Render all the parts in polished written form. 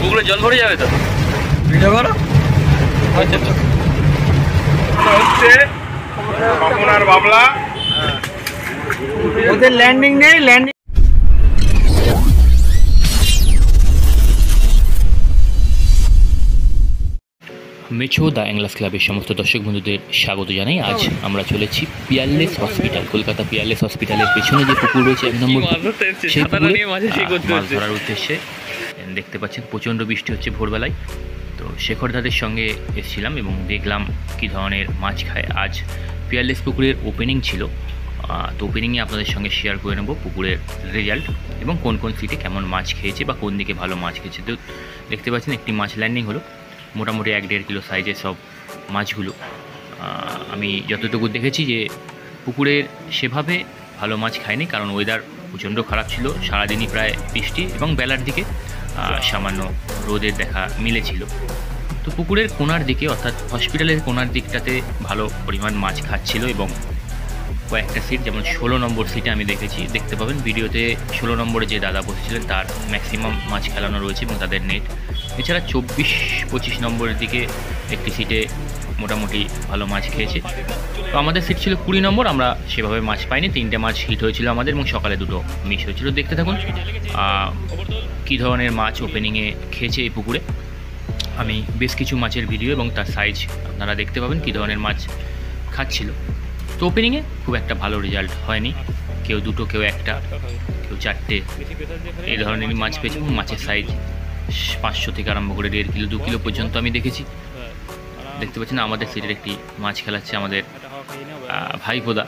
পুকুরে জল ভরে যাবে তো হচ্ছে বামুনার বাবলা ওদের ল্যান্ডিং নেই ল্যান্ডিং মেছো দ্য অ্যাংলার্স ক্লাবের সমস্ত দর্শক বন্ধুদের স্বাগত জানাই। আজ আমরা চলেছি পিয়ারলেস হসপিটাল, কলকাতা পিয়ারলেস হসপিটালের পেছনে যে পুকুর রয়েছে 1 নম্বর, সেই পুকুরে মাছ ধরার উদ্দেশ্যে। দেখতে পাচ্ছেন প্রচণ্ড বৃষ্টি হচ্ছে ভোরবেলায়, তো শেখরদাদের সঙ্গে এসেছিলাম এবং দেখলাম কী ধরনের মাছ খায়। আজ পিয়ারলেস পুকুরের ওপেনিং ছিল, তো ওপেনিংয়ে আপনাদের সঙ্গে শেয়ার করে নেব পুকুরের রেজাল্ট এবং কোন কোন সিটে কেমন মাছ খেয়েছে বা কোন দিকে ভালো মাছ খেয়েছে। তো দেখতে পাচ্ছেন একটি মাছ ল্যান্ডিং হলো, মোটামুটি 1-1.5 কিলো সাইজের সব মাছগুলো। আমি যতটুকু দেখেছি যে পুকুরের সেভাবে ভালো মাছ খায়নি, কারণ ওয়েদার প্রচণ্ড খারাপ ছিল, সারাদিনই প্রায় বৃষ্টি এবং বেলার দিকে সামান্য রোদের দেখা মিলেছিল। তো পুকুরের কোনার দিকে অর্থাৎ হসপিটালের কোনার দিকটাতে ভালো পরিমাণ মাছ খাচ্ছিল এবং কয়েকটা সিট, যেমন 16 নম্বর সিটে আমি দেখতে পাবেন ভিডিওতে 16 নম্বরে যে দাদা বসেছিলেন তার ম্যাক্সিমাম মাছ খেলানো রয়েছে এবং তাদের নেট। এছাড়া 24-25 নম্বরের দিকে একটি সিটে মোটামুটি ভালো মাছ খেয়েছে। তো আমাদের সিট ছিল 20 নম্বর, আমরা সেভাবে মাছ পাইনি, 3টে মাছ হিট হয়েছিল আমাদের এবং সকালে 2টো মিস হয়েছিল। দেখতে থাকুন কী ধরনের মাছ ওপেনিংয়ে খেয়েছে এই পুকুরে। আমি বেশ কিছু মাছের ভিডিও এবং তার সাইজ আপনারা দেখতে পাবেন কী ধরনের মাছ খাচ্ছিল। তো ওপেনিংয়ে খুব একটা ভালো রেজাল্ট হয়নি, কেউ 2টো, কেউ 1টা, কেউ 4টে, এই ধরনেরই মাছ পেয়েছে এবং মাছের সাইজ 500 থেকে আরম্ভ করে 1.5 কিলো 2 কিলো পর্যন্ত আমি দেখেছি। দেখতে পাচ্ছেন আমাদের সিটের একটি মাছ খেলাচ্ছে আমাদের ভাইপোদা।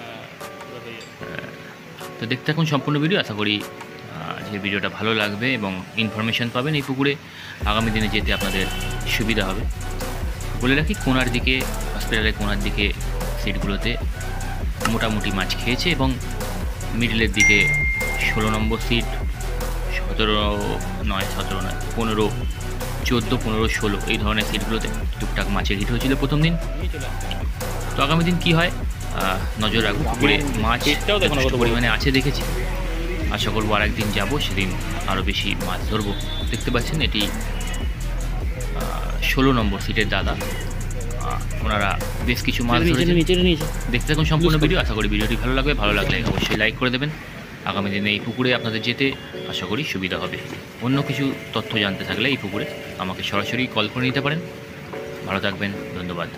তো দেখতে থাকুন সম্পূর্ণ ভিডিও, আশা করি যে ভিডিওটা ভালো লাগবে এবং ইনফরমেশান পাবেন। এই পুকুরে আগামী দিনে যেতে আপনাদের সুবিধা হবে। বলে রাখি, কোনার দিকে, হসপিটালের কোনার দিকে সিটগুলোতে মোটামুটি মাছ খেয়েছে এবং মিডলের দিকে 16 নম্বর সিট, 15, 14, 15, 16 এই ধরনের সিটগুলোতে টুকটাক মাছের হিট হয়েছিল প্রথম দিন। তো আগামী দিন কী হয় নজর রাখবো। পুকুরে মাছ যথেষ্ট পরিমাণে আছে দেখেছি, আশা করবো আর একদিন যাবো, সেদিন আরও বেশি মাছ ধরবো। দেখতে পাচ্ছেন এটি 16 নম্বর সিটের দাদা, ওনারা বেশ কিছু মাছ ধরেছেন। দেখতে থাকুন সম্পূর্ণ ভিডিও, আশা করি ভিডিওটি ভালো লাগবে। ভালো লাগলে অবশ্যই লাইক করে দেবেন। আগামী দিনে এই পুকুরে আপনাদের যেতে আশা করি সুবিধা হবে। অন্য কিছু তথ্য জানতে থাকলে এই পুকুরে আমাকে সরাসরি কল করে নিতে পারেন। ভালো থাকবেন, ধন্যবাদ।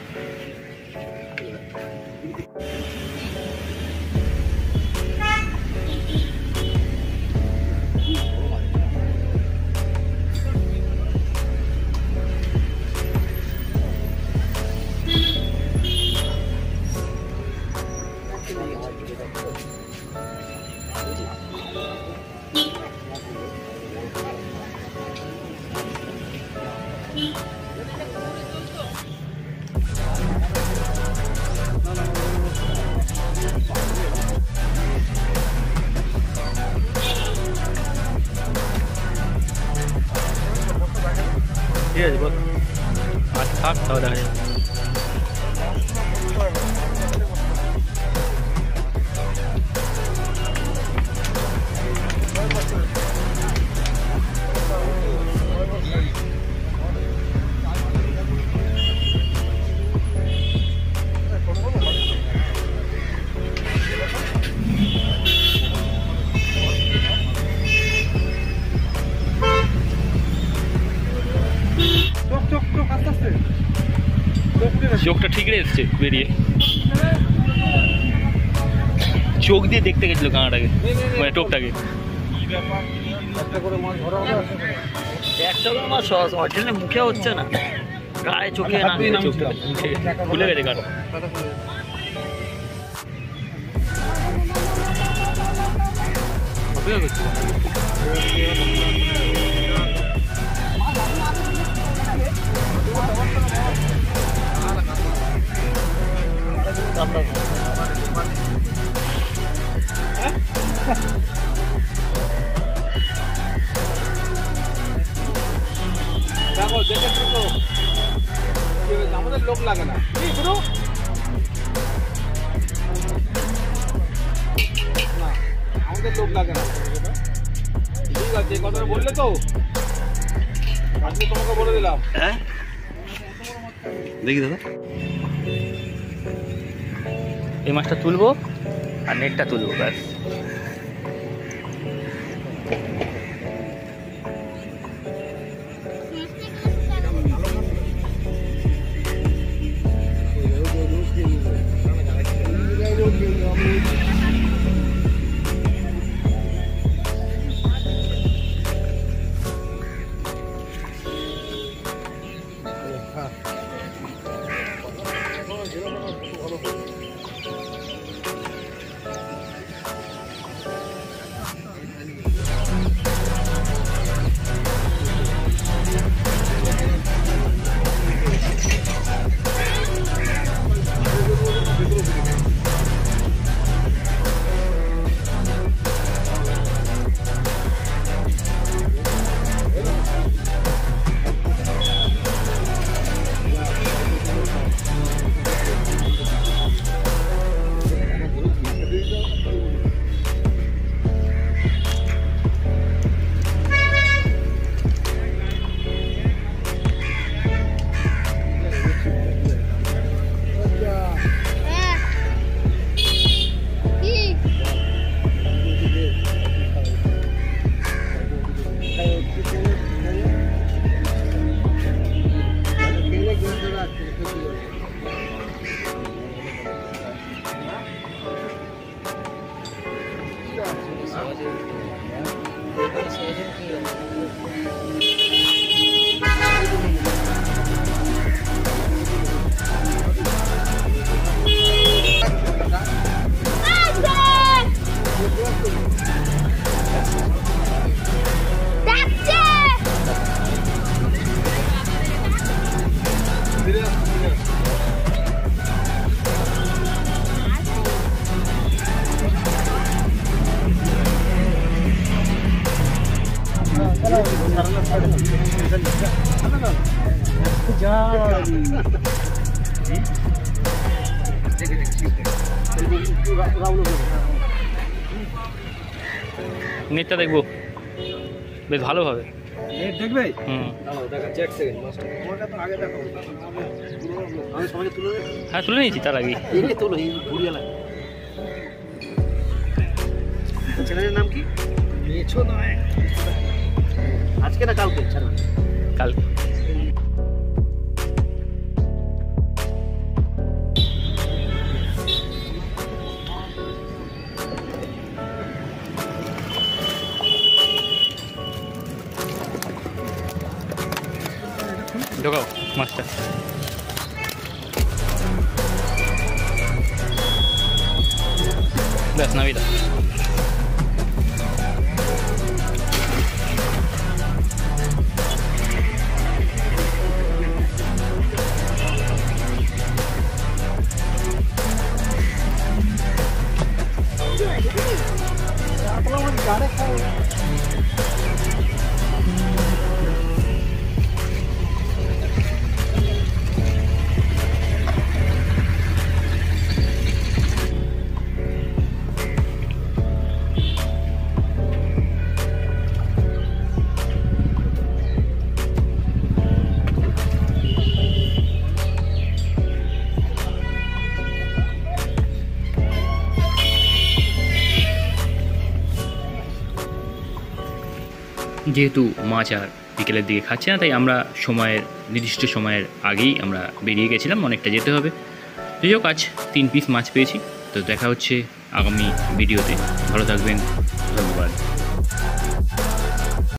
ঠিক আছে, বল আজ থাক, তাহলে দেখা যাবে। চোখটা ঠিক এসছে বেরিয়ে, চোখ দিয়ে দেখতে গেছিল কাঁটাটাকে, মানে টোপটাকে। একটা মাছ অরিজিনালি মুখে হচ্ছে না, গায়ে চোখে না, চোখটা খুলে গেছে কাঁটা। দেখো দেখে দেখো আমাদের লোক লাগে না আমাদের লোক লাগে না। ঠিক আছে, কথাটা বললে তো আজকে তোমাকে বলে দিলাম। হ্যাঁ দেখি দাদা, এই মাছটা তুলবো আর নেটটা তুলবো ব্যাস। নেটটা দেখবো বেশ ভালো হবে। নেট দেখবে? হুম, দেখাচ্ছি এক সেকেন্ড। তোমাকে তো আগে দেখাবো, আমি সবাইকে তুলে দেবো। হ্যাঁ তুলে নিয়েছি তার আগে। এই তোলো, এই ঘুরিয়ে লাগে। চ্যানেলের নাম কি? মেছো নয়, আজকে না কালকে ছাড়ো, কাল। ঢোকাও মাছটা। ব্যাস নামিয়ে দাও। যেহেতু মাছ আর বিকেলের দিকে খাচ্ছে না, তাই আমরা নির্দিষ্ট সময়ের আগেই আমরা বেরিয়ে গেছিলাম, অনেকটা যেতে হবে। যাই হোক, আজ 3 পিস মাছ পেয়েছি। তো দেখা হচ্ছে আগামী ভিডিওতে। ভালো থাকবেন, ধন্যবাদ।